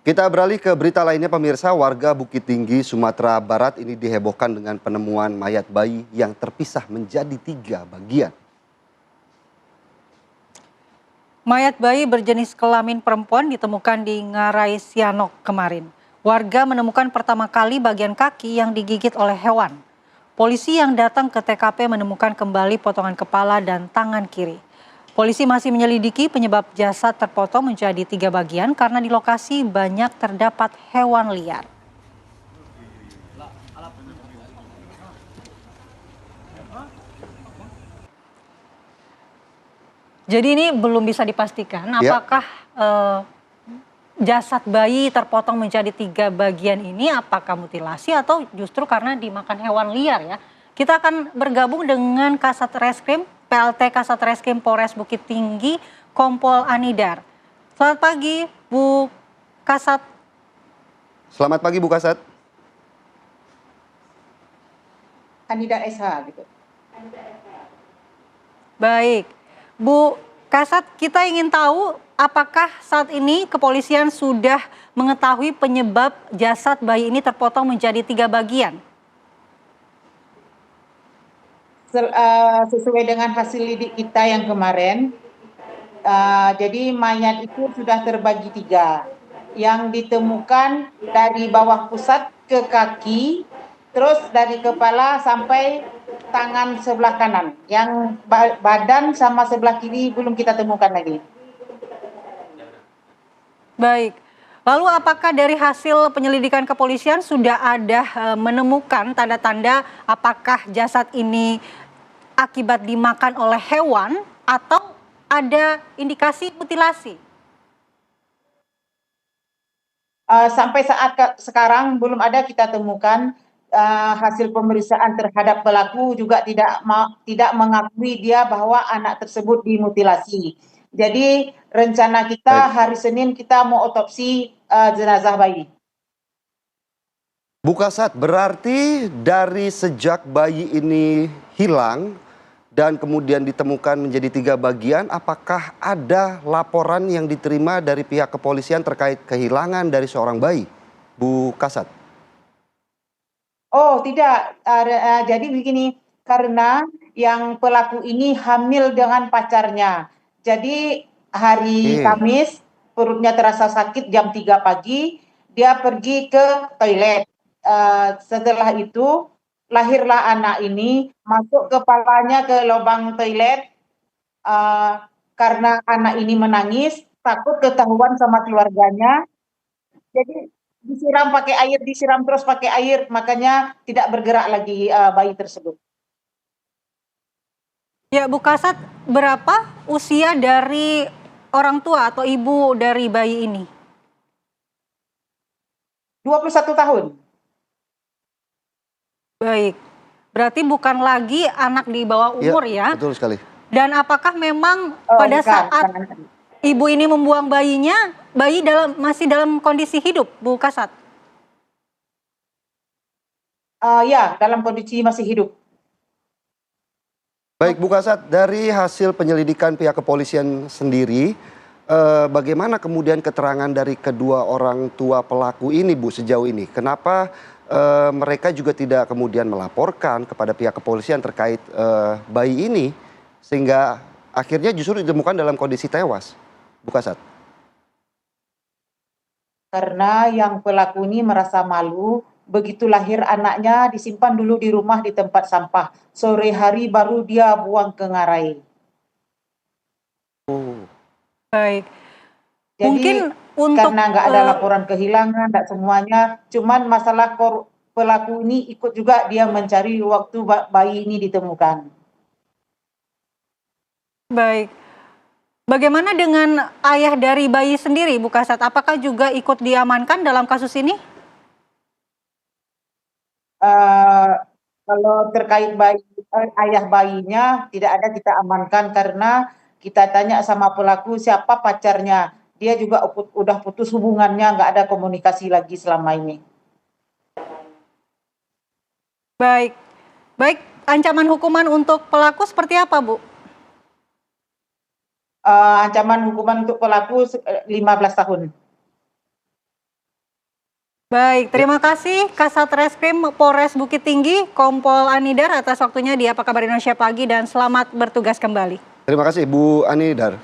Kita beralih ke berita lainnya pemirsa, warga Bukit Tinggi, Sumatera Barat ini dihebohkan dengan penemuan mayat bayi yang terpisah menjadi 3 bagian. Mayat bayi berjenis kelamin perempuan ditemukan di Ngarai Sianok kemarin. Warga menemukan pertama kali bagian kaki yang digigit oleh hewan. Polisi yang datang ke TKP menemukan kembali potongan kepala dan tangan kiri. Polisi masih menyelidiki penyebab jasad terpotong menjadi 3 bagian karena di lokasi banyak terdapat hewan liar. Jadi ini belum bisa dipastikan apakah jasad bayi terpotong menjadi 3 bagian ini apakah mutilasi atau justru karena dimakan hewan liar ya. Kita akan bergabung dengan Kasat Reskrim, PLT Kasat Reskrim Polres Bukit Tinggi, Kompol Anidar. Selamat pagi, Bu Kasat. Selamat pagi Bu Kasat. Anidar SH gitu. Baik, Bu Kasat, kita ingin tahu apakah saat ini kepolisian sudah mengetahui penyebab jasad bayi ini terpotong menjadi 3 bagian? Sesuai dengan hasil lidik kita yang kemarin, jadi mayat itu sudah terbagi 3. Yang ditemukan dari bawah pusat ke kaki, terus dari kepala sampai tangan sebelah kanan. Yang badan sama sebelah kiri belum kita temukan lagi. Baik. Lalu apakah dari hasil penyelidikan kepolisian sudah ada menemukan tanda-tanda apakah jasad ini akibat dimakan oleh hewan atau ada indikasi mutilasi? Sampai saat sekarang belum ada kita temukan hasil pemeriksaan terhadap pelaku juga tidak mengakui dia bahwa anak tersebut dimutilasi. Jadi rencana kita hari Senin kita mau otopsi jenazah bayi. Bu Kasat, berarti dari sejak bayi ini hilang dan kemudian ditemukan menjadi 3 bagian, apakah ada laporan yang diterima dari pihak kepolisian terkait kehilangan dari seorang bayi, Bu Kasat? Oh tidak, jadi begini, karena yang pelaku ini hamil dengan pacarnya. Jadi hari Kamis perutnya terasa sakit jam 3 pagi, dia pergi ke toilet. Setelah itu lahirlah anak ini, masuk kepalanya ke lubang toilet, karena anak ini menangis, takut ketahuan sama keluarganya, jadi disiram terus pakai air, makanya tidak bergerak lagi bayi tersebut. Ya, Bu Kasat, berapa usia dari orang tua atau ibu dari bayi ini? 21 tahun. Baik, berarti bukan lagi anak di bawah umur ya? Betul sekali. Dan apakah memang pada saat ibu ini membuang bayinya, bayi masih dalam kondisi hidup, Bu Kasat? Ya, dalam kondisi masih hidup. Baik Bu Kasat, dari hasil penyelidikan pihak kepolisian sendiri, bagaimana kemudian keterangan dari kedua orang tua pelaku ini Bu sejauh ini? Kenapa mereka juga tidak kemudian melaporkan kepada pihak kepolisian terkait bayi ini sehingga akhirnya justru ditemukan dalam kondisi tewas, Bu Kasat? Karena yang pelaku ini merasa malu, begitu lahir anaknya disimpan dulu di rumah di tempat sampah. Sore hari baru dia buang ke Ngarai. Baik. Jadi mungkin untuk karena nggak ada laporan kehilangan, nggak semuanya, cuman masalah pelaku ini ikut juga dia mencari waktu bayi ini ditemukan. Baik. Bagaimana dengan ayah dari bayi sendiri, Bu Kasat? Apakah juga ikut diamankan dalam kasus ini? Kalau terkait ayah bayinya tidak ada kita amankan karena kita tanya sama pelaku siapa pacarnya. Dia juga udah putus hubungannya, nggak ada komunikasi lagi selama ini. Baik. Baik, ancaman hukuman untuk pelaku seperti apa, Bu? Ancaman hukuman untuk pelaku 15 tahun. Baik, terima kasih Kasat Reskrim Polres Bukit Tinggi, Kompol Anidar atas waktunya di Apa Kabar Indonesia Pagi dan selamat bertugas kembali. Terima kasih Bu Anidar.